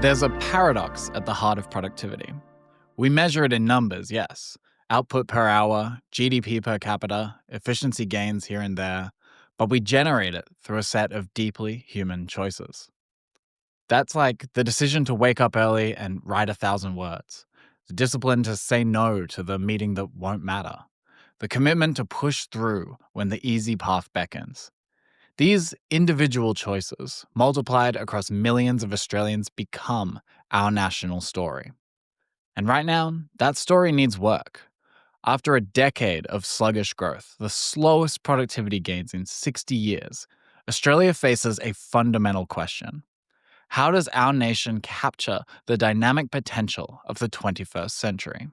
There's a paradox at the heart of productivity. We measure it in numbers, yes. Output per hour, GDP per capita, efficiency gains here and there, but we generate it through a set of deeply human choices. That's like the decision to wake up early and write 1,000 words, the discipline to say no to the meeting that won't matter, the commitment to push through when the easy path beckons. These individual choices, multiplied across millions of Australians, become our national story. And right now, that story needs work. After a decade of sluggish growth, the slowest productivity gains in 60 years, Australia faces a fundamental question. How does our nation capture the dynamic potential of the 21st century?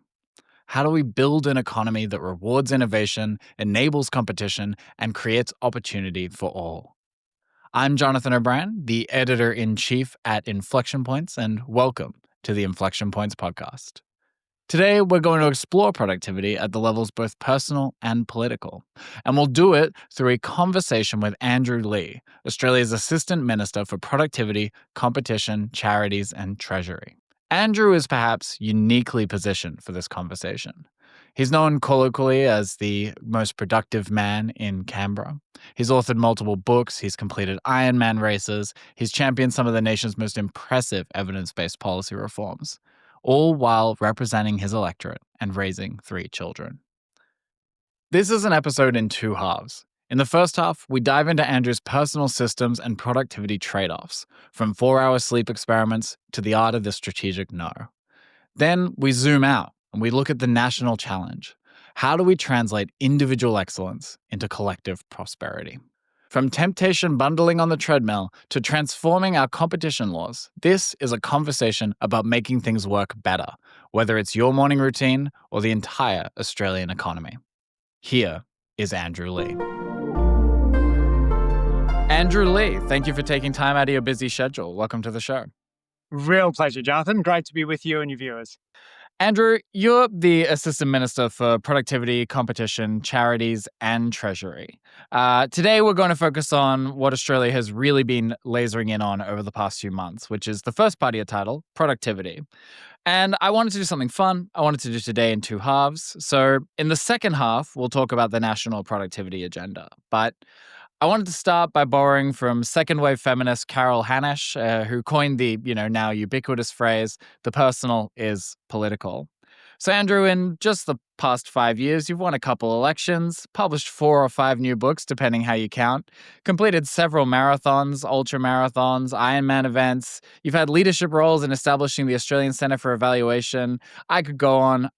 How do we build an economy that rewards innovation, enables competition, and creates opportunity for all? I'm Jonathan O'Brien, the editor-in-chief at Inflection Points, and welcome to the Inflection Points podcast. Today, we're going to explore productivity at the levels both personal and political, and we'll do it through a conversation with Andrew Leigh, Australia's Assistant Minister for Productivity, Competition, Charities and Treasury. Andrew is perhaps uniquely positioned for this conversation. He's known colloquially as the most productive man in Canberra. He's authored multiple books, he's completed Ironman races, he's championed some of the nation's most impressive evidence-based policy reforms, all while representing his electorate and raising 3 children. This is an episode in 2 halves. In the first half, we dive into Andrew's personal systems and productivity trade-offs, from 4-hour sleep experiments to the art of the strategic no. Then we zoom out and we look at the national challenge. How do we translate individual excellence into collective prosperity? From temptation bundling on the treadmill to transforming our competition laws, this is a conversation about making things work better, whether it's your morning routine or the entire Australian economy. Here is Andrew Leigh. Andrew Leigh, thank you for taking time out of your busy schedule. Welcome to the show. Real pleasure, Jonathan. Great to be with you and your viewers. Andrew, you're the Assistant Minister for Productivity, Competition, Charities and Treasury. Today, we're going to focus on what Australia has really been lasering in on over the past few months, which is the first part of your title, productivity. And I wanted to do something fun. I wanted to do today in 2 halves. So in the second half, we'll talk about the national productivity agenda. But I wanted to start by borrowing from second-wave feminist Carol Hanisch, who coined the, now ubiquitous phrase, "the personal is political." So, Andrew, in just the past 5 years, you've won a couple elections, published 4 or 5 new books, depending how you count, completed several marathons, ultra-marathons, Ironman events. You've had leadership roles in establishing the Australian Centre for Evaluation. I could go on,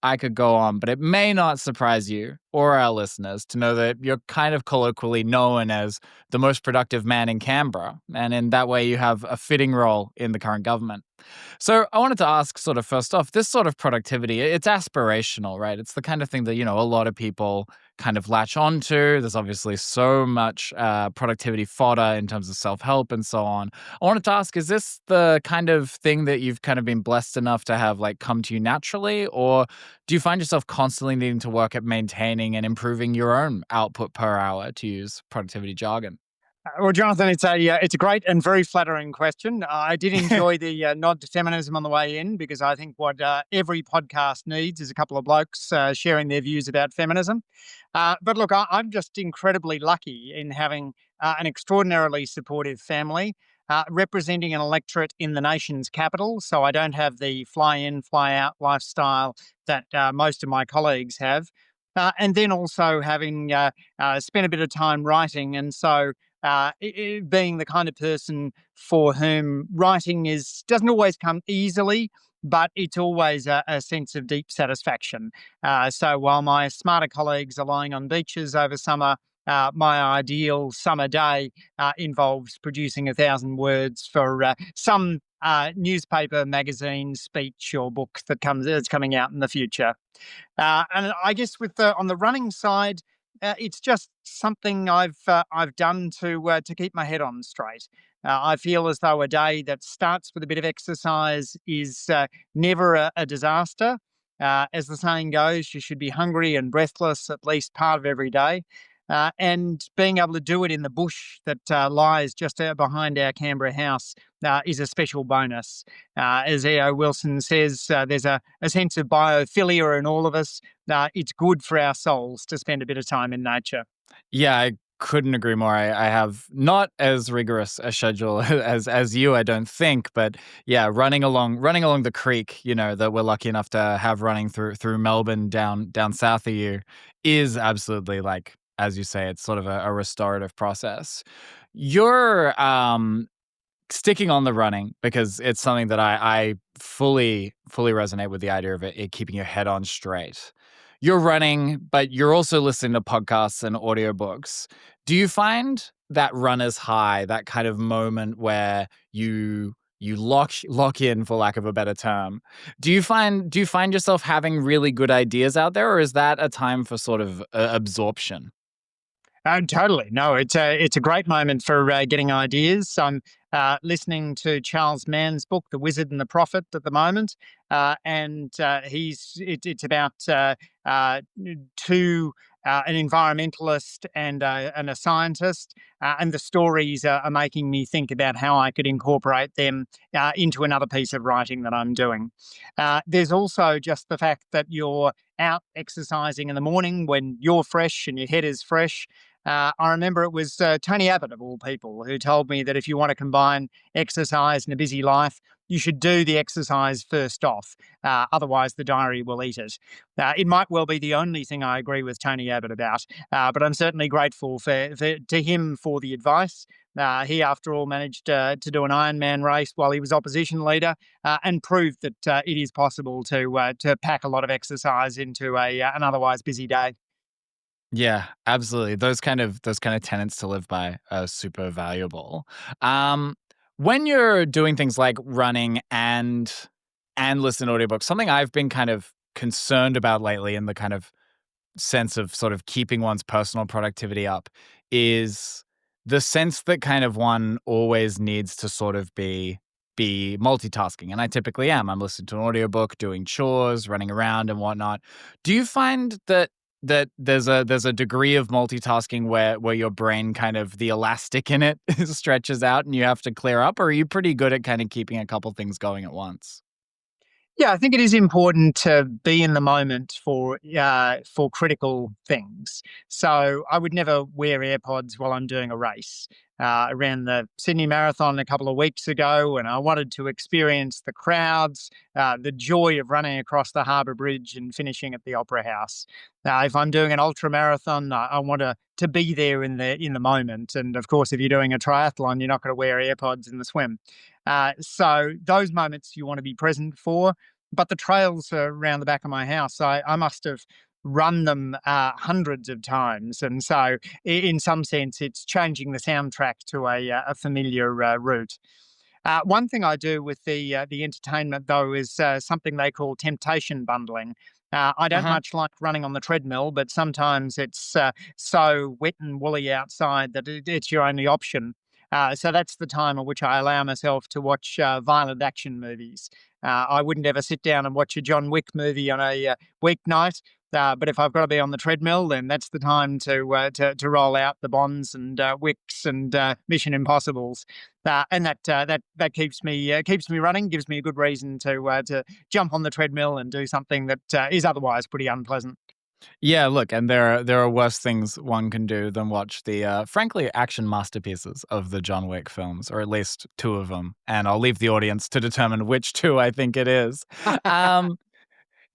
but it may not surprise you or our listeners to know that you're kind of colloquially known as the most productive man in Canberra, and in that way you have a fitting role in the current government. So I wanted to ask sort of first off, this sort of productivity, it's aspirational, right? It's the kind of thing that, a lot of people kind of latch onto. There's obviously so much productivity fodder in terms of self-help and so on. I wanted to ask, is this the kind of thing that you've kind of been blessed enough to have come to you naturally? Or do you find yourself constantly needing to work at maintaining and improving your own output per hour, to use productivity jargon? Well, Jonathan, it's a great and very flattering question. I did enjoy the nod to feminism on the way in, because I think what every podcast needs is a couple of blokes sharing their views about feminism. But look, I'm just incredibly lucky in having an extraordinarily supportive family, representing an electorate in the nation's capital. So I don't have the fly-in, fly-out lifestyle that most of my colleagues have. And then also having spent a bit of time writing, and so being the kind of person for whom writing doesn't always come easily, but it's always a sense of deep satisfaction. So while my smarter colleagues are lying on beaches over summer, my ideal summer day involves producing 1,000 words for some newspaper, magazine, speech or book that's coming out in the future. And I guess on the running side, it's just something I've done to keep my head on straight. I feel as though a day that starts with a bit of exercise is never a disaster. As the saying goes, you should be hungry and breathless at least part of every day. and being able to do it in the bush that lies just behind our Canberra house is a special bonus. As E.O. Wilson says, there's a sense of biophilia in all of us. It's good for our souls to spend a bit of time in nature. Yeah, I couldn't agree more. I have not as rigorous a schedule as you, I don't think, but yeah, running along the creek, that we're lucky enough to have running through Melbourne down south of you is absolutely, like, as you say, it's sort of a restorative process. You're sticking on the running because it's something that I fully resonate with the idea of it keeping your head on straight. You're running, but you're also listening to podcasts and audiobooks. Do you find that runner's high, that kind of moment where you lock in, for lack of a better term? Do you find yourself having really good ideas out there, or is that a time for sort of absorption? Totally. No, it's a great moment for getting ideas. I'm listening to Charles Mann's book, The Wizard and the Prophet, at the moment, and it's about uh, two. An environmentalist and a scientist, and the stories are making me think about how I could incorporate them into another piece of writing that I'm doing. There's also just the fact that you're out exercising in the morning when you're fresh and your head is fresh. I remember it was Tony Abbott, of all people, who told me that if you want to combine exercise and a busy life, you should do the exercise first off. Otherwise, the diary will eat it. It might well be the only thing I agree with Tony Abbott about, but I'm certainly grateful to him for the advice. He, after all, managed to do an Ironman race while he was opposition leader, and proved that it is possible to pack a lot of exercise into an otherwise busy day. Yeah, absolutely. Those kind of tenets to live by are super valuable. Um, when you're doing things like running and listen to audiobooks, something I've been kind of concerned about lately in the kind of sense of sort of keeping one's personal productivity up is the sense that kind of one always needs to sort of be multitasking. And I typically am. I'm listening to an audiobook, doing chores, running around and whatnot. Do you find that there's a degree of multitasking where your brain, kind of the elastic in it, stretches out and you have to clear up, or are you pretty good at kind of keeping a couple things going at once? Yeah, I think it is important to be in the moment for critical things. So I would never wear AirPods while I'm doing a race. I ran the Sydney Marathon a couple of weeks ago, and I wanted to experience the crowds, the joy of running across the Harbour Bridge and finishing at the Opera House. If I'm doing an ultra marathon, I want to be there in the moment. And of course, if you're doing a triathlon, you're not going to wear AirPods in the swim. So those moments you want to be present for. But the trails around the back of my house, I must have run them hundreds of times, and so in some sense, it's changing the soundtrack to a familiar route. One thing I do with the entertainment, though, is something they call temptation bundling. I don't Uh-huh. much like running on the treadmill, but sometimes it's so wet and woolly outside that it's your only option. So that's the time at which I allow myself to watch violent action movies. I wouldn't ever sit down and watch a John Wick movie on a weeknight. But if I've got to be on the treadmill, then that's the time to roll out the Bonds and Wicks and Mission Impossibles, and that keeps me running, gives me a good reason to jump on the treadmill and do something that is otherwise pretty unpleasant. Yeah, look, and there are worse things one can do than watch the frankly action masterpieces of the John Wick films, or at least two of them. And I'll leave the audience to determine which two I think it is. Um,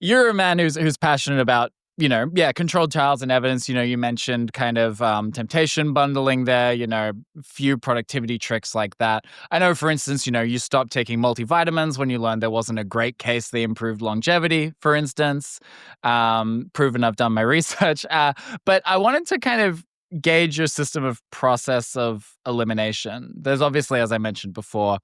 you're a man who's passionate about, yeah, controlled trials and evidence. You mentioned kind of temptation bundling there, few productivity tricks like that. I know, for instance, you stopped taking multivitamins when you learned there wasn't a great case they improved longevity, for instance. Proven I've done my research. But I wanted to kind of gauge your system of process of elimination. There's obviously, as I mentioned before,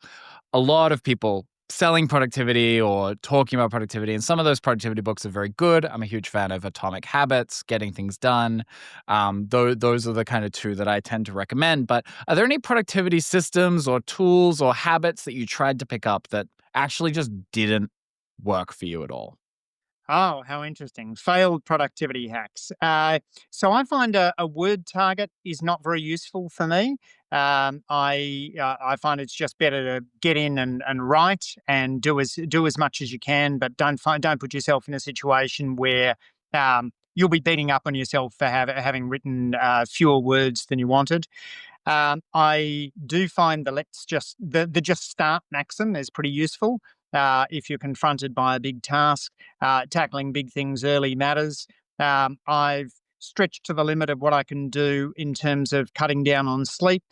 a lot of people selling productivity or talking about productivity. And some of those productivity books are very good. I'm a huge fan of Atomic Habits, Getting Things Done. Those are the kind of two that I tend to recommend. But are there any productivity systems or tools or habits that you tried to pick up that actually just didn't work for you at all? Oh, how interesting. Failed productivity hacks. So I find a word target is not very useful for me. I find it's just better to get in and write and do as much as you can, but don't put yourself in a situation where you'll be beating up on yourself for having written fewer words than you wanted. I do find the just start maxim is pretty useful. If you're confronted by a big task, tackling big things early matters. I've stretched to the limit of what I can do in terms of cutting down on sleep.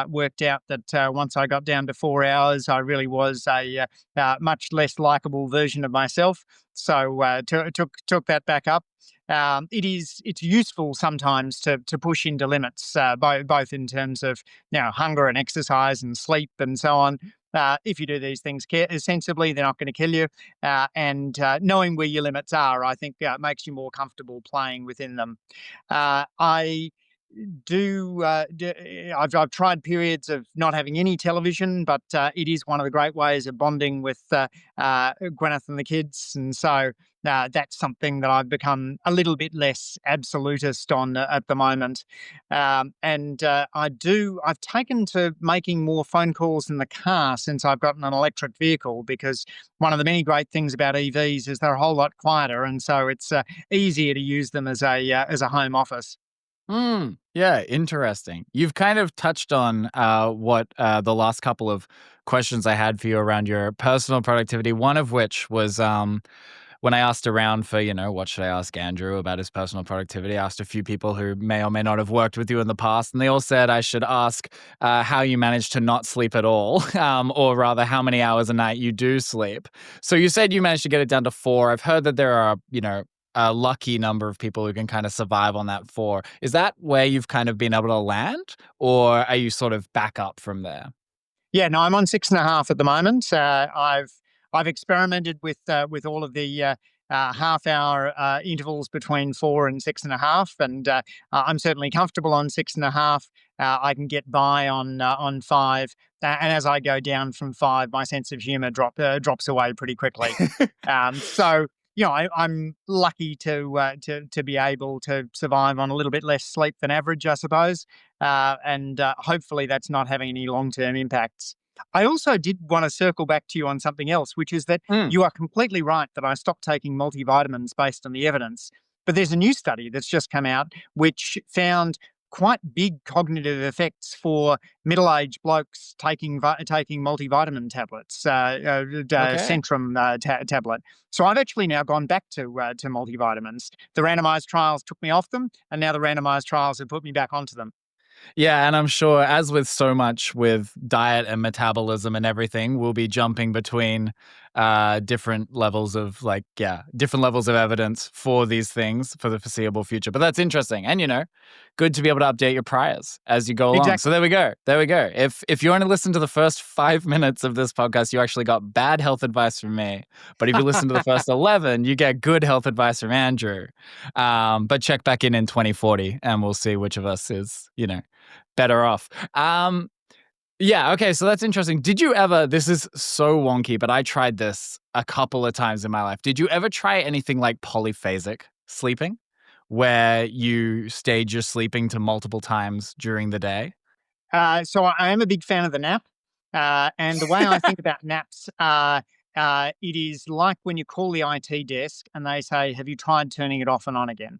Worked out that once I got down to 4 hours, I really was a much less likable version of myself. So took that back up. It's useful sometimes to push into limits, both in terms of hunger and exercise and sleep and so on. If you do these things sensibly, they're not going to kill you. And knowing where your limits are, I think, makes you more comfortable playing within them. I I've tried periods of not having any television, but it is one of the great ways of bonding with Gwyneth and the kids, and so that's something that I've become a little bit less absolutist on at the moment. And I've taken to making more phone calls in the car since I've gotten an electric vehicle, because one of the many great things about EVs is they're a whole lot quieter, and so it's easier to use them as a home office. Yeah, interesting. You've kind of touched on what the last couple of questions I had for you around your personal productivity. One of which was when I asked around for, what should I ask Andrew about his personal productivity? I asked a few people who may or may not have worked with you in the past, and they all said I should ask how you manage to not sleep at all, or rather, how many hours a night you do sleep. So you said you managed to get it down to 4. I've heard that there are, a lucky number of people who can kind of survive on that 4. Is that where you've kind of been able to land, or are you sort of back up from there? Yeah, no, I'm on 6.5 at the moment. I've experimented with all of the half-hour intervals between 4 and 6.5, and I'm certainly comfortable on 6.5. I can get by on 5, and as I go down from 5, my sense of humour drops away pretty quickly. So I'm lucky to be able to survive on a little bit less sleep than average, I suppose, and hopefully that's not having any long-term impacts. I also did want to circle back to you on something else, which is that Mm, you are completely right that I stopped taking multivitamins based on the evidence. But there's a new study that's just come out which found quite big cognitive effects for middle-aged blokes taking multivitamin tablets, okay. Centrum tablet. So I've actually now gone back to multivitamins. The randomized trials took me off them, and now the randomized trials have put me back onto them. Yeah, and I'm sure, as with so much with diet and metabolism and everything, we'll be jumping between different levels of different levels of evidence for these things for the foreseeable future. But that's interesting. And good to be able to update your priors as you go along. So Exactly. there we go. There we go. If you only listen to the first 5 minutes of this podcast, you actually got bad health advice from me. But if you listen to the first 11, you get good health advice from Andrew. But check back in 2040 and we'll see which of us is, better off. Yeah, okay, so that's interesting. Did you ever, this is so wonky, but I tried this a couple of times in my life. Did you ever try anything like polyphasic sleeping, where you stage your sleeping to multiple times during the day? So I am a big fan of the nap. And the way I think about naps, it is like when you call the IT desk and they say, "Have you tried turning it off and on again?"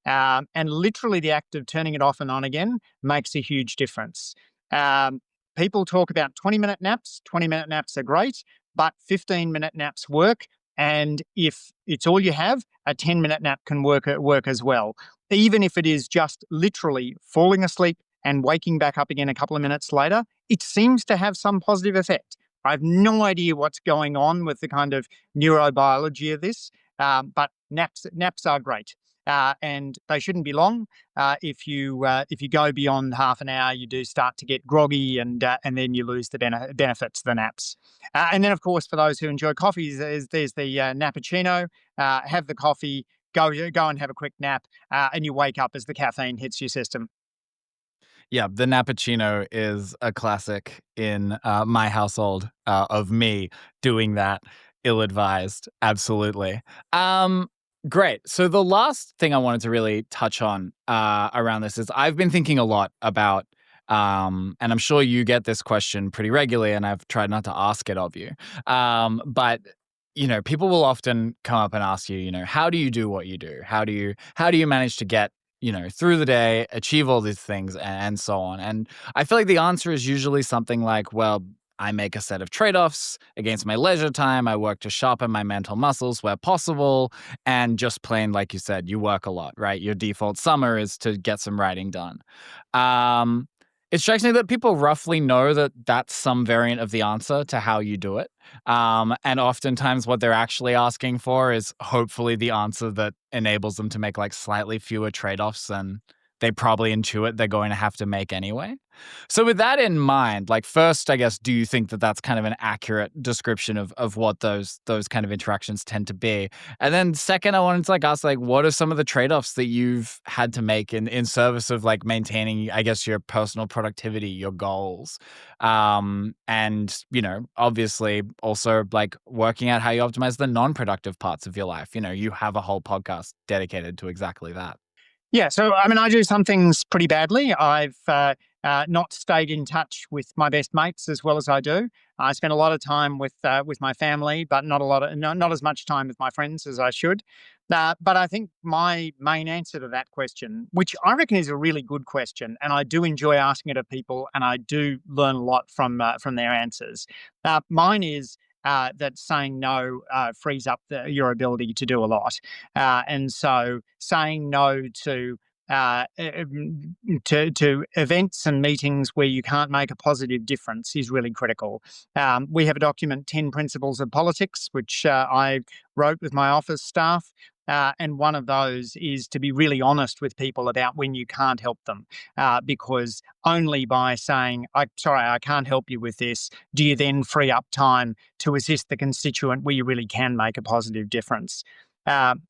And literally, the act of turning it off and on again makes a huge difference. Um, People talk about 20-minute naps. 20-minute naps are great, but 15-minute naps work. And if it's all you have, a 10-minute nap can work as well. Even if it is just literally falling asleep and waking back up again a couple of minutes later, it seems to have some positive effect. I have no idea what's going on with the kind of neurobiology of this, but naps are great, and they shouldn't be long. If you go beyond half an hour, you do start to get groggy, and then you lose the benefits of the naps. And then, of course, for those who enjoy coffee, there's the nappuccino. Have the coffee, go and have a quick nap, and you wake up as the caffeine hits your system. Yeah, the Nappuccino is a classic in my household of me doing that. Ill-advised, absolutely. Um, Great. So the last thing I wanted to really touch on, around this is I've been thinking a lot about, and I'm sure you get this question pretty regularly, and I've tried not to ask it of you. But, people will often come up and ask you, "How do you do what you do? How do you manage to get, through the day, achieve all these things, and so on?" And I feel like the answer is usually something like, "Well, I make a set of trade offs against my leisure time. I work to sharpen my mental muscles where possible. And just plain, like you said, you work a lot, right? Your default summer is to get some writing done." Um, it strikes me that people roughly know that that's some variant of the answer to how you do it. And oftentimes, what they're actually asking for is hopefully the answer that enables them to make like slightly fewer trade offs than they probably intuit they're going to have to make anyway. So with that in mind, like first, I guess, do you think that that's kind of an accurate description of what those kind of interactions tend to be? And then second, I wanted to like ask like what are some of the trade-offs that you've had to make in service of like maintaining, I guess, your personal productivity, your goals, and obviously also like working out how you optimize the non-productive parts of your life. You have a whole podcast dedicated to exactly that. Yeah, so I mean, I do some things pretty badly. I've not stayed in touch with my best mates as well as I do. I spend a lot of time with my family, but not as much time with my friends as I should. But I think my main answer to that question, which I reckon is a really good question, and I do enjoy asking it of people, and I do learn a lot from their answers. Mine is that saying no frees up your ability to do a lot. And so saying no to events and meetings where you can't make a positive difference is really critical. We have a document, 10 Principles of Politics, which I wrote with my office staff. And one of those is to be really honest with people about when you can't help them, because only by saying, sorry, I can't help you with this, do you then free up time to assist the constituent where you really can make a positive difference.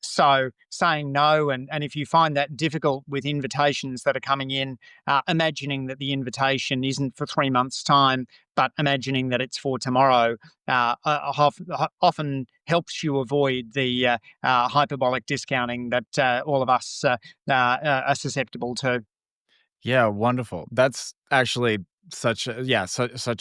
So saying no, and if you find that difficult with invitations that are coming in, imagining that the invitation isn't for 3 months' time, but imagining that it's for tomorrow, often helps you avoid the hyperbolic discounting that all of us are susceptible to. Yeah, wonderful. That's actually such a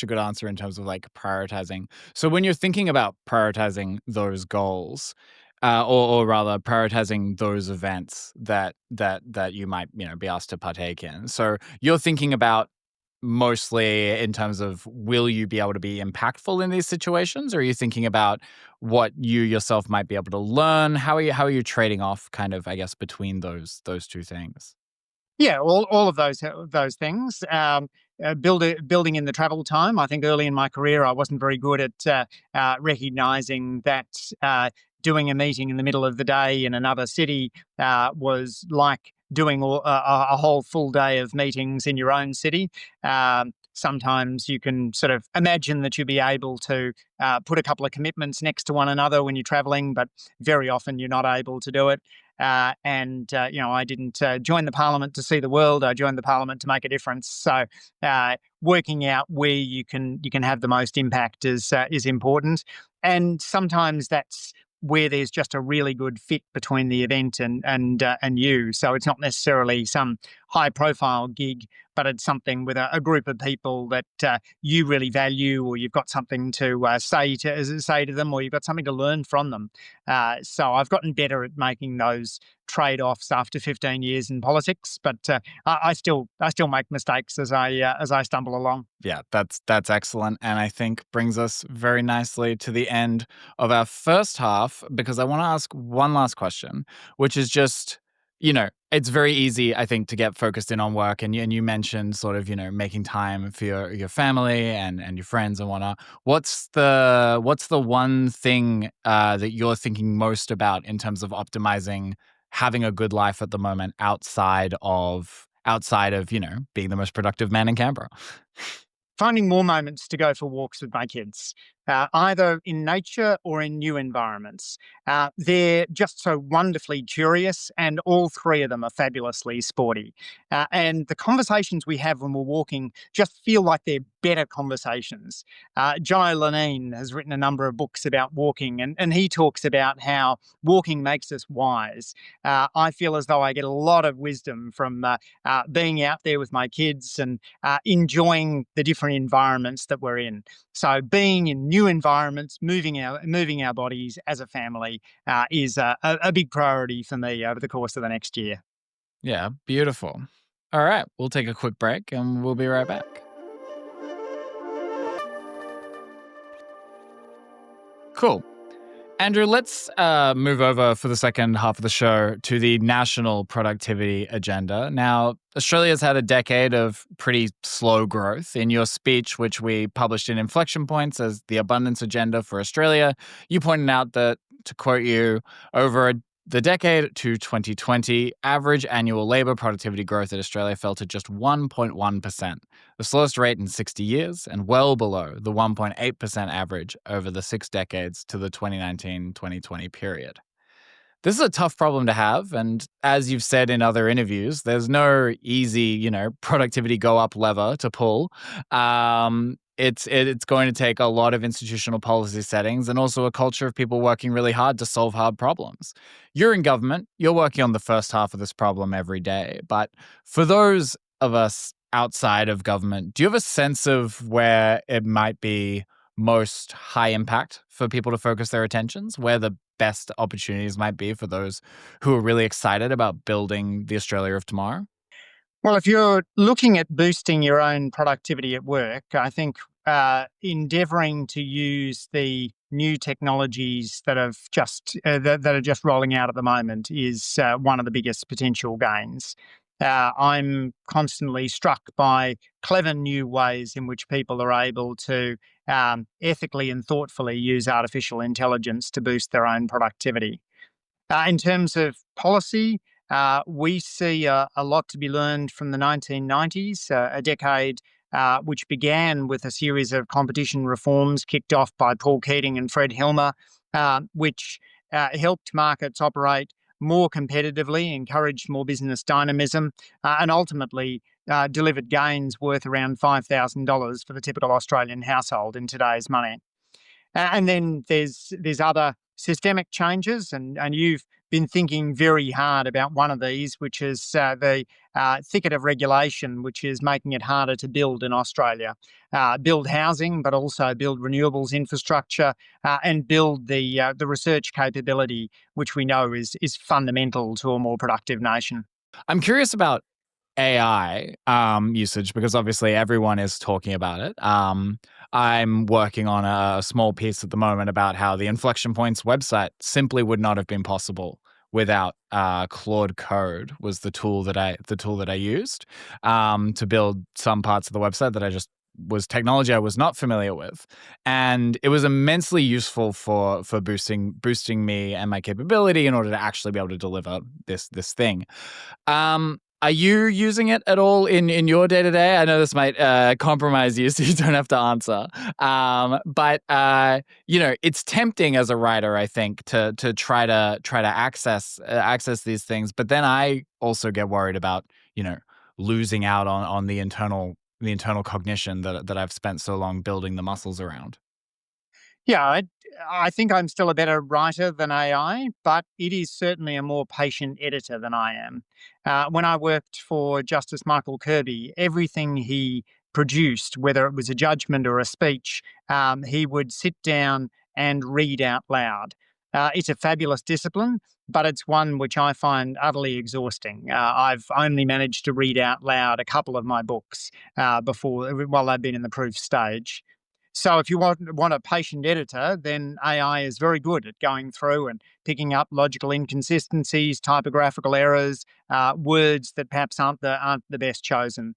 good answer in terms of like prioritizing. So when you're thinking about prioritizing those goals, or rather prioritizing those events that you might be asked to partake in. So you're thinking about mostly in terms of will you be able to be impactful in these situations, or are you thinking about what you yourself might be able to learn? How are you trading off kind of I guess between those two things? Yeah, all of those things. Building in the travel time. I think early in my career, I wasn't very good at recognizing that doing a meeting in the middle of the day in another city was like doing a whole full day of meetings in your own city. Sometimes you can sort of imagine that you'll be able to put a couple of commitments next to one another when you're traveling, but very often you're not able to do it. I didn't join the parliament to see the world. I joined the parliament to make a difference. So, working out where you can have the most impact is important. And sometimes that's where there's just a really good fit between the event and you. So it's not necessarily some high profile gig, but it's something with a group of people that you really value, or you've got something to say to them, or you've got something to learn from them. So I've gotten better at making those trade-offs after 15 years in politics, but I still make mistakes as I stumble along. Yeah, that's excellent, and I think brings us very nicely to the end of our first half because I want to ask one last question, which is just, it's very easy, I think, to get focused in on work, and you mentioned sort of, making time for your family and your friends and whatnot. What's the one thing that you're thinking most about in terms of optimizing having a good life at the moment outside of being the most productive man in Canberra? Finding more moments to go for walks with my kids. either in nature or in new environments. They're just so wonderfully curious, and all three of them are fabulously sporty. And the conversations we have when we're walking just feel like they're better conversations. John O'Leneen has written a number of books about walking, and he talks about how walking makes us wise. I feel as though I get a lot of wisdom from being out there with my kids and enjoying the different environments that we're in. So being in new environments, moving our bodies as a family is a big priority for me over the course of the next year. Yeah, beautiful. All right, we'll take a quick break and we'll be right back. Cool. Andrew, let's move over for the second half of the show to the national productivity agenda. Now, Australia's had a decade of pretty slow growth. In your speech, which we published in Inflection Points as the abundance agenda for Australia, you pointed out that, to quote you, the decade to 2020, average annual labour productivity growth in Australia fell to just 1.1%, the slowest rate in 60 years and well below the 1.8% average over the 6 decades to the 2019-2020 period. This is a tough problem to have, and as you've said in other interviews, there's no easy, productivity go up lever to pull. It's going to take a lot of institutional policy settings and also a culture of people working really hard to solve hard problems. You're in government, you're working on the first half of this problem every day, but for those of us outside of government, do you have a sense of where it might be most high impact for people to focus their attentions, where the best opportunities might be for those who are really excited about building the Australia of tomorrow? Well, if you're looking at boosting your own productivity at work, I think endeavouring to use the new technologies that are just rolling out at the moment is one of the biggest potential gains. I'm constantly struck by clever new ways in which people are able to ethically and thoughtfully use artificial intelligence to boost their own productivity. In terms of policy, we see a lot to be learned from the 1990s, a decade which began with a series of competition reforms kicked off by Paul Keating and Fred Hilmer, which helped markets operate more competitively, encouraged more business dynamism, and ultimately delivered gains worth around $5,000 for the typical Australian household in today's money. And then there's other systemic changes, and you've been thinking very hard about one of these, which is the thicket of regulation, which is making it harder to build in Australia, build housing, but also build renewables infrastructure, and build the research capability, which we know is fundamental to a more productive nation. I'm curious about AI usage because obviously everyone is talking about it. I'm working on a small piece at the moment about how the Inflection Points website simply would not have been possible without Claude Code was the tool that I used to build some parts of the website that I just was technology I was not familiar with, and it was immensely useful for boosting me and my capability in order to actually be able to deliver this thing. Are you using it at all in your day to day? I know this might compromise you, so you don't have to answer. But it's tempting as a writer, I think, to try to access these things. But then I also get worried about losing out on the internal cognition that I've spent so long building the muscles around. Yeah, I think I'm still a better writer than AI, but it is certainly a more patient editor than I am. When I worked for Justice Michael Kirby, everything he produced, whether it was a judgment or a speech, he would sit down and read out loud. It's a fabulous discipline, but it's one which I find utterly exhausting. I've only managed to read out loud a couple of my books while they've been in the proof stage. So if you want a patient editor, then AI is very good at going through and picking up logical inconsistencies, typographical errors, words that perhaps aren't the best chosen.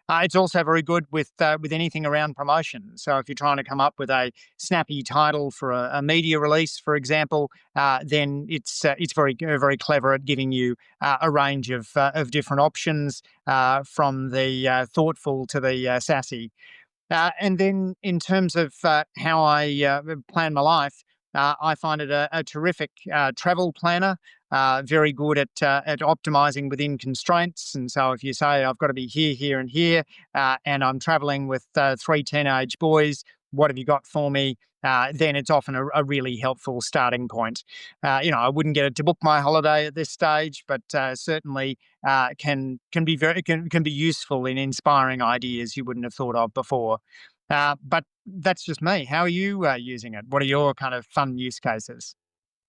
It's also very good with anything around promotion. So if you're trying to come up with a snappy title for a media release, for example, then it's very clever at giving you a range of different options, from the thoughtful to the sassy. And then in terms of how I plan my life, I find it a terrific travel planner, very good at optimizing within constraints. And so if you say, I've got to be here, here, and here, and I'm traveling with three teenage boys, what have you got for me? Then it's often a really helpful starting point. I wouldn't get it to book my holiday at this stage, but certainly can be can be useful in inspiring ideas you wouldn't have thought of before. But that's just me. How are you using it? What are your kind of fun use cases?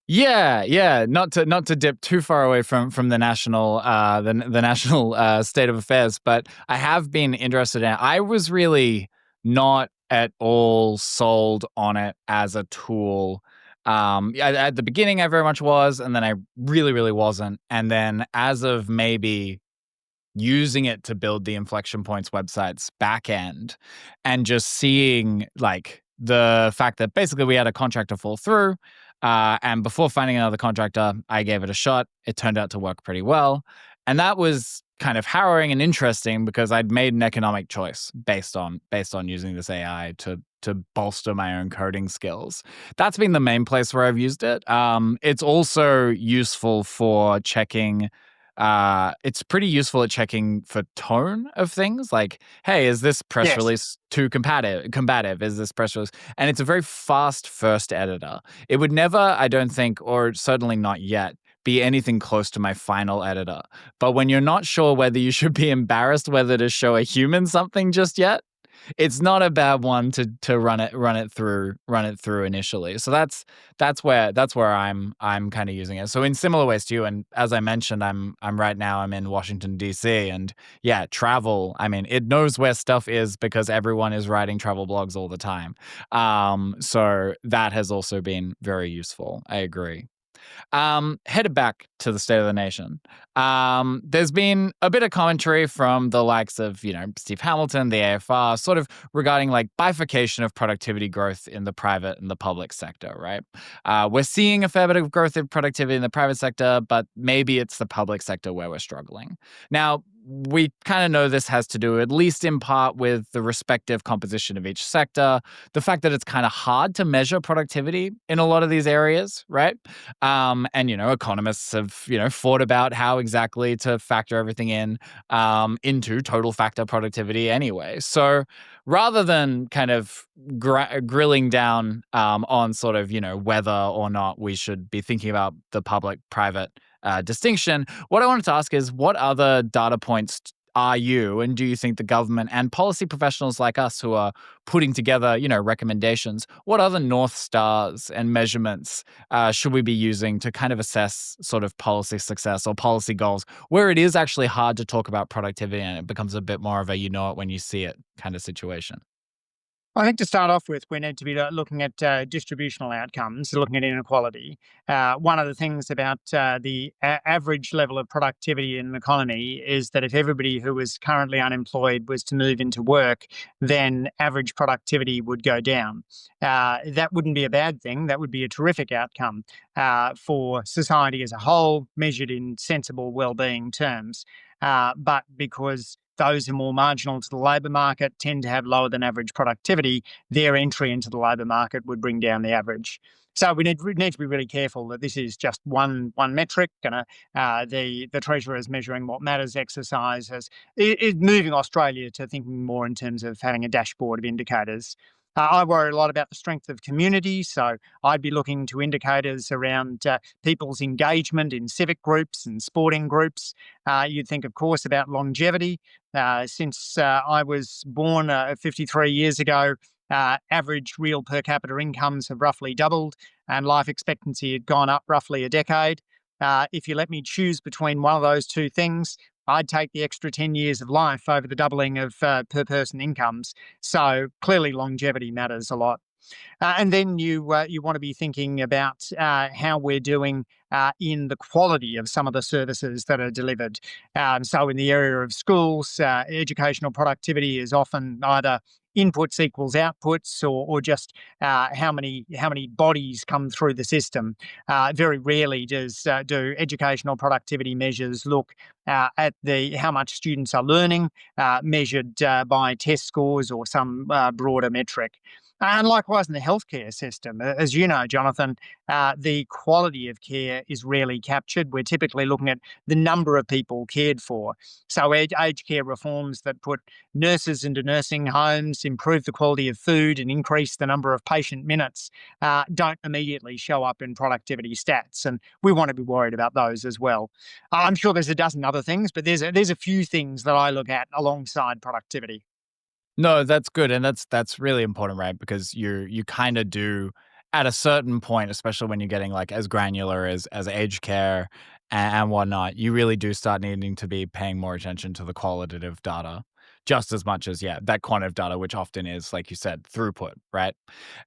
Yeah, yeah. Not to dip too far away from the national the national state of affairs, but I have been interested in it. I was really not at all sold on it as a tool. At the beginning, I very much was, and then I really, really wasn't. And then, as of maybe using it to build the Inflection Points website's back end and just seeing like the fact that basically we had a contractor fall through. And before finding another contractor, I gave it a shot. It turned out to work pretty well. And that was kind of harrowing and interesting because I'd made an economic choice based on using this AI to bolster my own coding skills. That's been the main place where I've used it. It's also useful for checking it's pretty useful at checking for tone of things like, hey, is this press Yes. release too combative? Is this press release? And it's a very fast first editor. It would never, I don't think, or certainly not yet, be anything close to my final editor. But when you're not sure whether you should be embarrassed whether to show a human something just yet, it's not a bad one to run it through initially. So that's where I'm kind of using it. So in similar ways to you, and as I mentioned, I'm right now I'm in Washington D.C. and yeah, travel. I mean, it knows where stuff is because everyone is writing travel blogs all the time. So that has also been very useful. I agree. Headed back to the state of the nation. There's been a bit of commentary from the likes of, Steve Hamilton, the AFR, sort of regarding like bifurcation of productivity growth in the private and the public sector, right? We're seeing a fair bit of growth in productivity in the private sector, but maybe it's the public sector where we're struggling. Now, we kind of know this has to do, at least in part, with the respective composition of each sector, the fact that it's kind of hard to measure productivity in a lot of these areas, right? And economists have fought about how exactly to factor everything into total factor productivity anyway. So rather than kind of grilling down on sort of whether or not we should be thinking about the public-private distinction, what I wanted to ask is what other data points are you and do you think the government and policy professionals like us who are putting together recommendations, what other north stars and measurements should we be using to kind of assess sort of policy success or policy goals where it is actually hard to talk about productivity and it becomes a bit more of a you know it when you see it kind of situation? I think to start off with, we need to be looking at distributional outcomes, looking at inequality. One of the things about the average level of productivity in an economy is that if everybody who is currently unemployed was to move into work, then average productivity would go down. That wouldn't be a bad thing. That would be a terrific outcome for society as a whole, measured in sensible well-being terms. But because those who are more marginal to the labour market tend to have lower than average productivity, their entry into the labour market would bring down the average. So we need to be really careful that this is just one metric, and the Treasury is measuring what matters exercise is moving Australia to thinking more in terms of having a dashboard of indicators. I worry a lot about the strength of community, so I'd be looking to indicators around people's engagement in civic groups and sporting groups. You'd think, of course, about longevity. Since I was born 53 years ago, average real per capita incomes have roughly doubled and life expectancy had gone up roughly a decade. If you let me choose between one of those two things, I'd take the extra 10 years of life over the doubling of per person incomes. So clearly, longevity matters a lot. And then you want to be thinking about how we're doing in the quality of some of the services that are delivered. So in the area of schools, educational productivity is often either inputs equals outputs, or just how many bodies come through the system. Very rarely do educational productivity measures look at the how much students are learning, measured by test scores or some broader metric. And likewise in the healthcare system, as you know, Jonathan, the quality of care is rarely captured. We're typically looking at the number of people cared for. So aged care reforms that put nurses into nursing homes, improve the quality of food, and increase the number of patient minutes don't immediately show up in productivity stats. And we want to be worried about those as well. I'm sure there's a dozen other things, but there's a few things that I look at alongside productivity. No, that's good, and that's really important, right? Because you kind of do at a certain point, especially when you're getting like as granular as aged care and whatnot, you really do start needing to be paying more attention to the qualitative data, just as much as that quantitative data, which often is, like you said, throughput, right?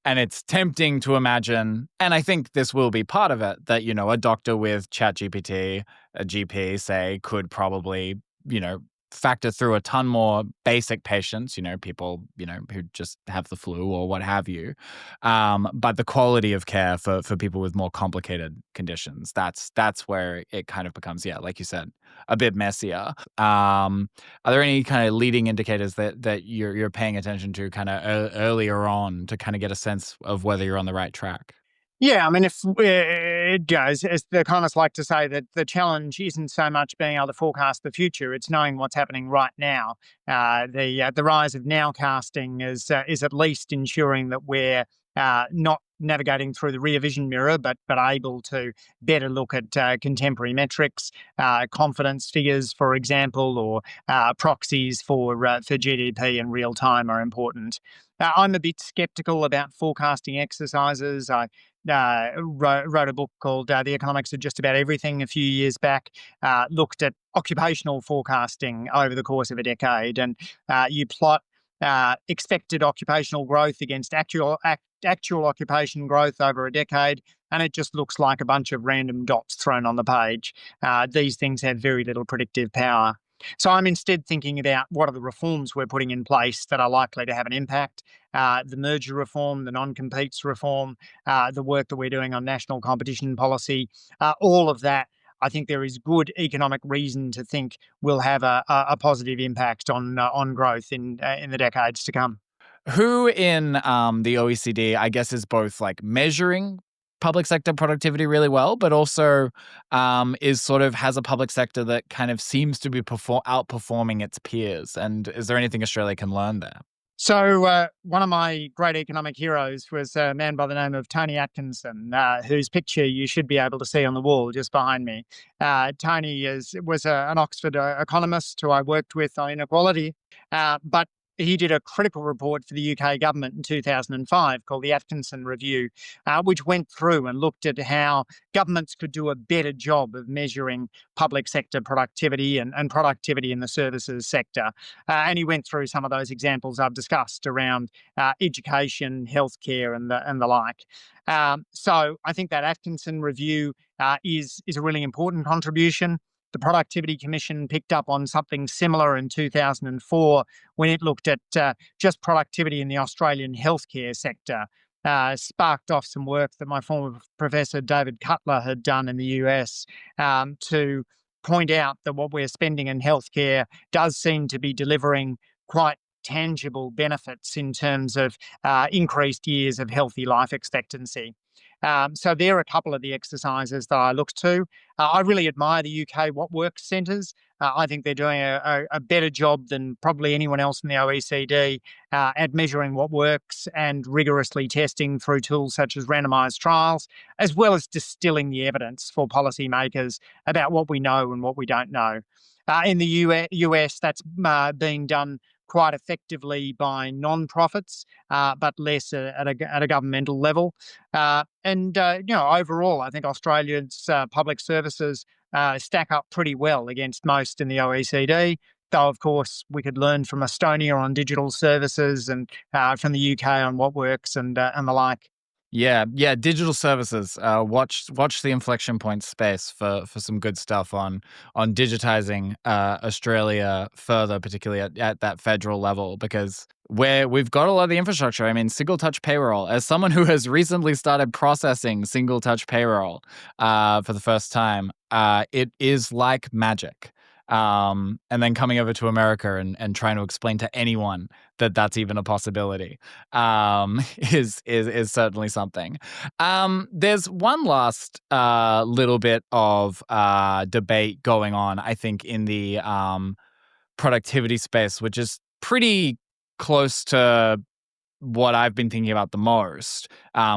And it's tempting to imagine, and I think this will be part of it, that a doctor with ChatGPT, a GP, say, could probably you know factor through a ton more basic patients, people, who just have the flu or what have you. But the quality of care for people with more complicated conditions, that's where it kind of becomes, like you said, a bit messier. Are there any kind of leading indicators that you're paying attention to kind of earlier on to kind of get a sense of whether you're on the right track? Yeah, I mean, if as the economists like to say, that the challenge isn't so much being able to forecast the future; it's knowing what's happening right now. The rise of nowcasting is at least ensuring that we're not navigating through the rear vision mirror, but able to better look at contemporary metrics, confidence figures, for example, or proxies for GDP in real time are important. I'm a bit skeptical about forecasting exercises. I wrote a book called The Economics of Just About Everything a few years back, looked at occupational forecasting over the course of a decade, and you plot expected occupational growth against actual occupation growth over a decade, and it just looks like a bunch of random dots thrown on the page. These things have very little predictive power. So I'm instead thinking about what are the reforms we're putting in place that are likely to have an impact. The merger reform, the non-competes reform, the work that we're doing on national competition policy, all of that, I think there is good economic reason to think will have a positive impact on growth in the decades to come. Who in the OECD, I guess, is both like measuring public sector productivity really well, but also is sort of has a public sector that kind of seems to be outperforming its peers? And is there anything Australia can learn there? So, one of my great economic heroes was a man by the name of Tony Atkinson, whose picture you should be able to see on the wall just behind me. Tony was an Oxford economist who I worked with on inequality, but he did a critical report for the UK government in 2005 called the Atkinson Review, which went through and looked at how governments could do a better job of measuring public sector productivity and productivity in the services sector. And he went through some of those examples I've discussed around education, healthcare, and the like. So I think that Atkinson review is a really important contribution. The Productivity Commission picked up on something similar in 2004 when it looked at just productivity in the Australian healthcare sector. Sparked off some work that my former professor David Cutler had done in the US, to point out that what we're spending in healthcare does seem to be delivering quite tangible benefits in terms of increased years of healthy life expectancy. So there are a couple of the exercises that I look to. I really admire the UK What Works centres. I think they're doing a better job than probably anyone else in the OECD at measuring what works and rigorously testing through tools such as randomised trials, as well as distilling the evidence for policymakers about what we know and what we don't know. In the US, that's being done quite effectively by non-profits, but less at a governmental level. Overall, I think Australia's public services stack up pretty well against most in the OECD. Though, of course, we could learn from Estonia on digital services and from the UK on what works and the like. Yeah. Digital services. Watch the inflection point space for some good stuff on digitizing Australia further, particularly at that federal level, because where we've got a lot of the infrastructure. I mean, single touch payroll. As someone who has recently started processing single touch payroll for the first time, it is like magic. And then coming over to America and trying to explain to anyone that that's even a possibility is certainly something. There's one last little bit of debate going on, I think, in the productivity space, which is pretty close to what I've been thinking about the most,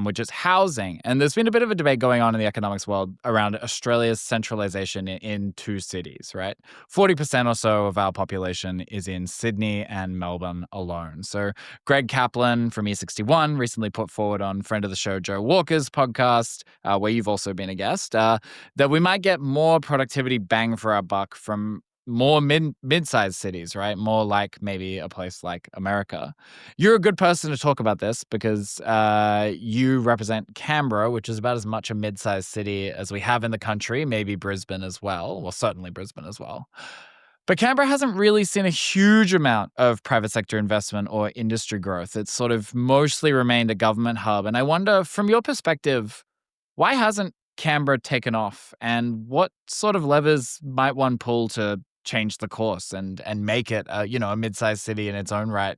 which is housing. And there's been a bit of a debate going on in the economics world around Australia's centralization in two cities, right? 40% or so of our population is in Sydney and Melbourne alone. So Greg Kaplan from E61 recently put forward on friend of the show, Joe Walker's podcast, where you've also been a guest, that we might get more productivity bang for our buck from more mid-sized cities, right? More like maybe a place like America. You're a good person to talk about this because you represent Canberra, which is about as much a mid-sized city as we have in the country, maybe Brisbane as well. Well, certainly Brisbane as well. But Canberra hasn't really seen a huge amount of private sector investment or industry growth. It's sort of mostly remained a government hub. And I wonder, from your perspective, why hasn't Canberra taken off? And what sort of levers might one pull to change the course and make it a mid-sized city in its own right,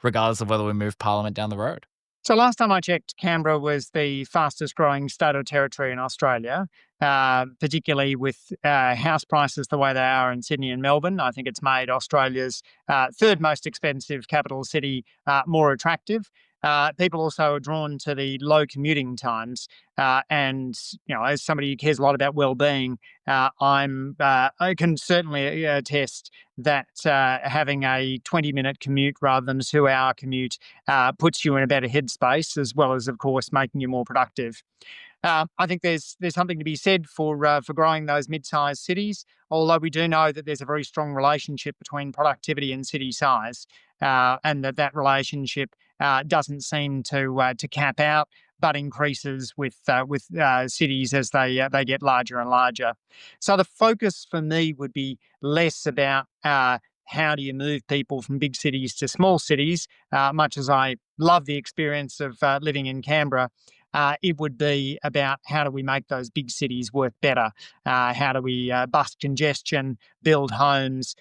regardless of whether we move parliament down the road? So last time I checked, Canberra was the fastest growing state or territory in Australia, particularly with house prices the way they are in Sydney and Melbourne. I think it's made Australia's third most expensive capital city more attractive. People also are drawn to the low commuting times, and as somebody who cares a lot about well-being, I can certainly attest that having a 20-minute commute rather than a 2-hour commute puts you in a better headspace, as well as, of course, making you more productive. I think there's something to be said for growing those mid-sized cities. Although we do know that there's a very strong relationship between productivity and city size, and that relationship doesn't seem to cap out, but increases with cities as they get larger and larger. So the focus for me would be less about how do you move people from big cities to small cities. Much as I love the experience of living in Canberra, it would be about how do we make those big cities work better? How do we bust congestion, build homes,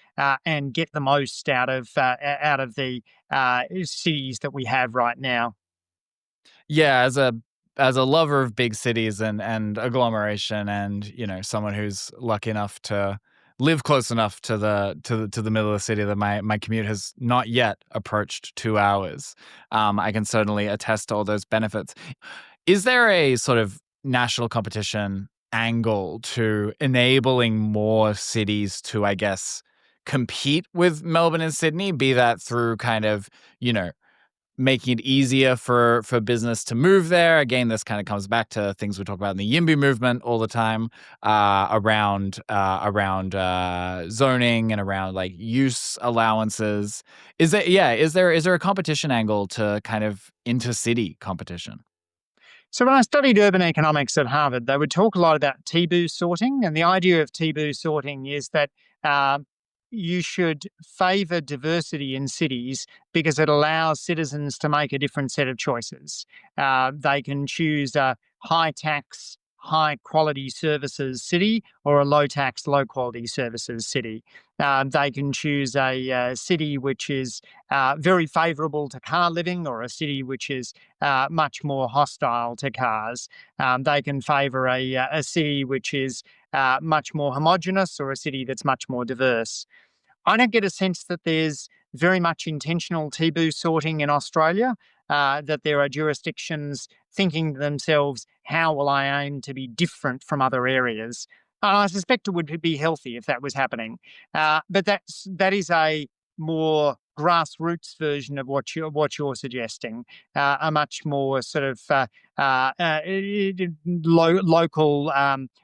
and get the most out of the cities that we have right now? Yeah, as a lover of big cities and agglomeration, and someone who's lucky enough to live close enough to the middle of the city that my commute has not yet approached 2 hours. I can certainly attest to all those benefits. Is there a sort of national competition angle to enabling more cities to, I guess, compete with Melbourne and Sydney, be that through kind of, making it easier for business to move there? Again, this kind of comes back to things we talk about in the YIMBY movement all the time, around zoning and around like use allowances. Is there a competition angle to kind of intercity competition? So when I studied urban economics at Harvard, they would talk a lot about T-boo sorting, and the idea of T-boo sorting is that uh, you should favour diversity in cities because it allows citizens to make a different set of choices. They can choose a high tax, high quality services city or a low tax, low quality services city. They can choose a city which is very favourable to car living or a city which is much more hostile to cars. They can favour a city which is much more homogenous or a city that's much more diverse. I don't get a sense that there's very much intentional T-boo sorting in Australia, that there are jurisdictions thinking to themselves, how will I aim to be different from other areas? I suspect it would be healthy if that was happening. But that is a more grassroots version of what you're suggesting, a much more sort of local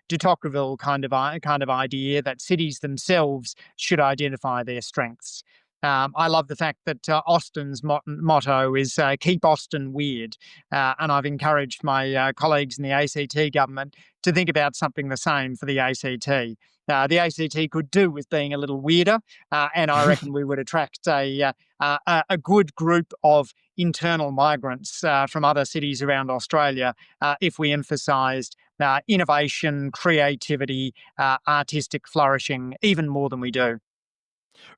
de Tocqueville kind of idea that cities themselves should identify their strengths. I love the fact that Austin's motto is "Keep Austin Weird," and I've encouraged my colleagues in the ACT government to think about something the same for the ACT. The ACT could do with being a little weirder, and I reckon we would attract a good group of internal migrants from other cities around Australia if we emphasised innovation, creativity, artistic flourishing even more than we do.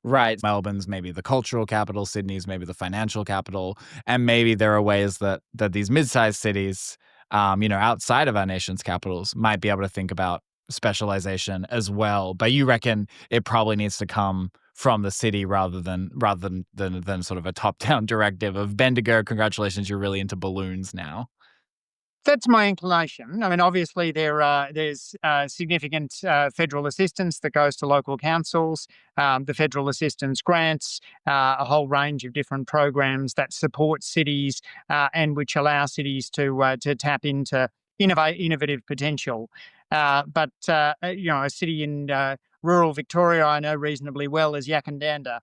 Right. Melbourne's maybe the cultural capital, Sydney's maybe the financial capital, and maybe there are ways that these mid-sized cities, outside of our nation's capitals, might be able to think about specialization as well. But you reckon it probably needs to come from the city rather than sort of a top-down directive of Bendigo, congratulations, you're really into balloons now. That's my inclination. I mean, obviously, there's significant federal assistance that goes to local councils, the federal assistance grants, a whole range of different programs that support cities and which allow cities to tap into innovative potential. But a city in rural Victoria I know reasonably well is Yakandanda,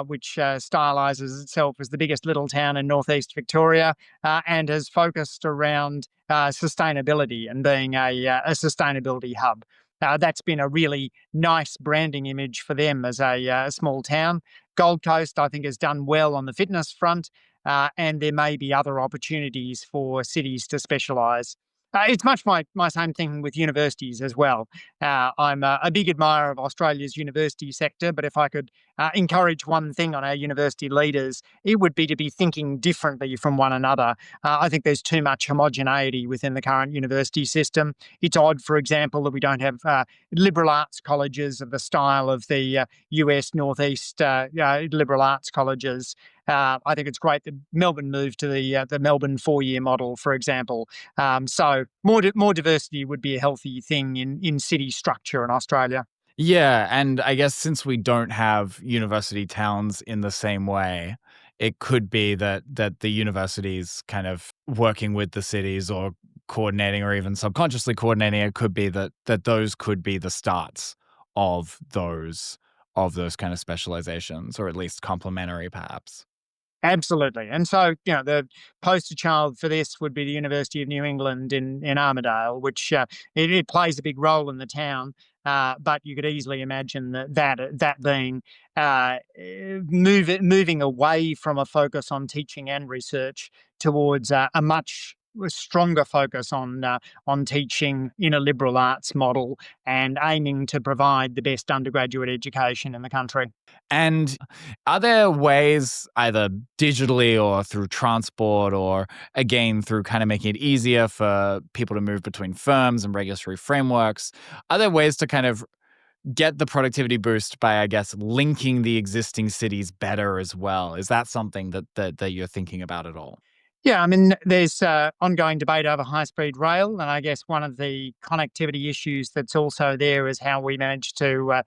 which stylises itself as the biggest little town in northeast Victoria and has focused around sustainability and being a sustainability hub. That's been a really nice branding image for them as a small town. Gold Coast, I think, has done well on the fitness front, and there may be other opportunities for cities to specialise. It's much my same thing with universities as well. I'm a big admirer of Australia's university sector, but if I could encourage one thing on our university leaders, it would be to be thinking differently from one another. I think there's too much homogeneity within the current university system. It's odd, for example, that we don't have liberal arts colleges of the style of the US Northeast liberal arts colleges. I think it's great that Melbourne moved to the Melbourne 4-year model, for example. So more diversity would be a healthy thing in city structure in Australia. Yeah, and I guess since we don't have university towns in the same way, it could be that the universities kind of working with the cities or coordinating or even subconsciously coordinating, it could be that those could be the starts of those kind of specializations, or at least complementary perhaps. Absolutely. And so, the poster child for this would be the University of New England in Armidale, which it plays a big role in the town. But you could easily imagine that being moving away from a focus on teaching and research towards a much stronger focus on teaching in a liberal arts model and aiming to provide the best undergraduate education in the country. And are there ways, either digitally or through transport, or again through kind of making it easier for people to move between firms and regulatory frameworks? Are there ways to kind of get the productivity boost by, I guess, linking the existing cities better as well? Is that something that you're thinking about at all? Yeah, I mean, there's ongoing debate over high speed rail. And I guess one of the connectivity issues that's also there is how we manage to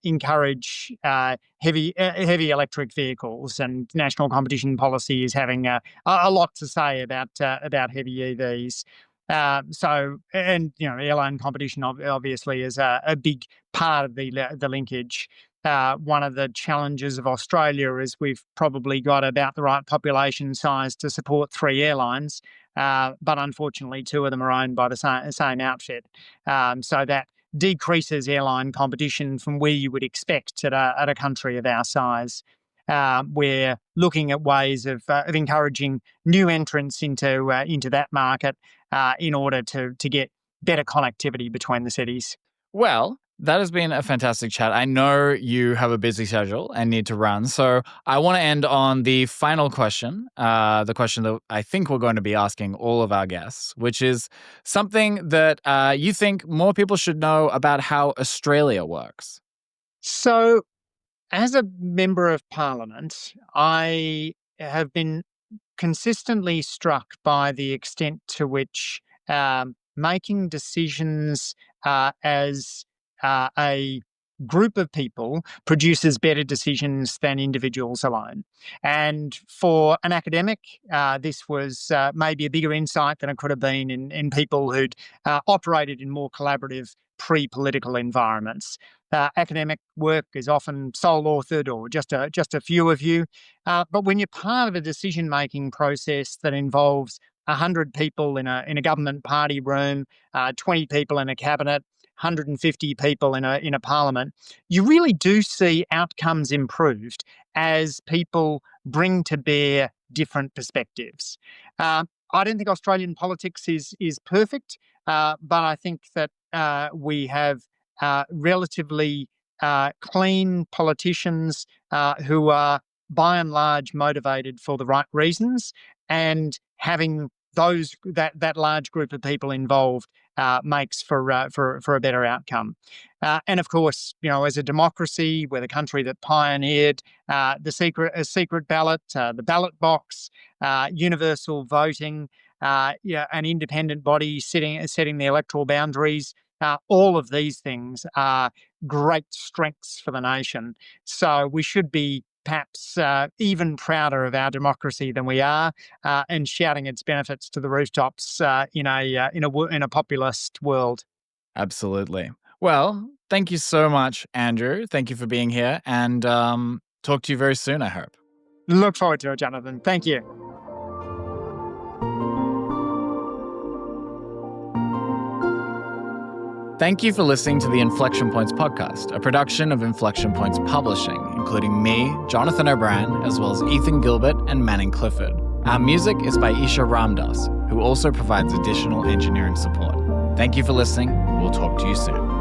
encourage heavy electric vehicles. And national competition policy is having a lot to say about heavy EVs. Airline competition obviously is a big part of the linkage. One of the challenges of Australia is we've probably got about the right population size to support 3 airlines, but unfortunately 2 of them are owned by the same outfit. So that decreases airline competition from where you would expect at a country of our size. We're looking at ways of encouraging new entrants into that market in order to get better connectivity between the cities. Well, that has been a fantastic chat. I know you have a busy schedule and need to run. So I want to end on the final question, the question that I think we're going to be asking all of our guests, which is something that you think more people should know about how Australia works. So, as a member of parliament, I have been consistently struck by the extent to which making decisions as a group of people produces better decisions than individuals alone. And for an academic, this was maybe a bigger insight than it could have been in people who'd operated in more collaborative pre political environments. Academic work is often sole authored or just a few of you. But when you're part of a decision making process that involves 100 people in a government party room, 20 people in a cabinet, 150 people in a parliament, you really do see outcomes improved as people bring to bear different perspectives. I don't think Australian politics is perfect, but I think that we have relatively clean politicians who are by and large motivated for the right reasons, and having that large group of people involved makes for a better outcome. And of course, as a democracy, we're the country that pioneered a secret ballot, the ballot box, universal voting, an independent body setting the electoral boundaries. All of these things are great strengths for the nation. So we should be perhaps even prouder of our democracy than we are, and shouting its benefits to the rooftops in a populist world. Absolutely. Well, thank you so much, Andrew. Thank you for being here, and talk to you very soon, I hope. Look forward to it, Jonathan. Thank you. Thank you for listening to the Inflection Points podcast, a production of Inflection Points Publishing, including me, Jonathan O'Brien, as well as Ethan Gilbert and Manning Clifford. Our music is by Isha Ramdas, who also provides additional engineering support. Thank you for listening. We'll talk to you soon.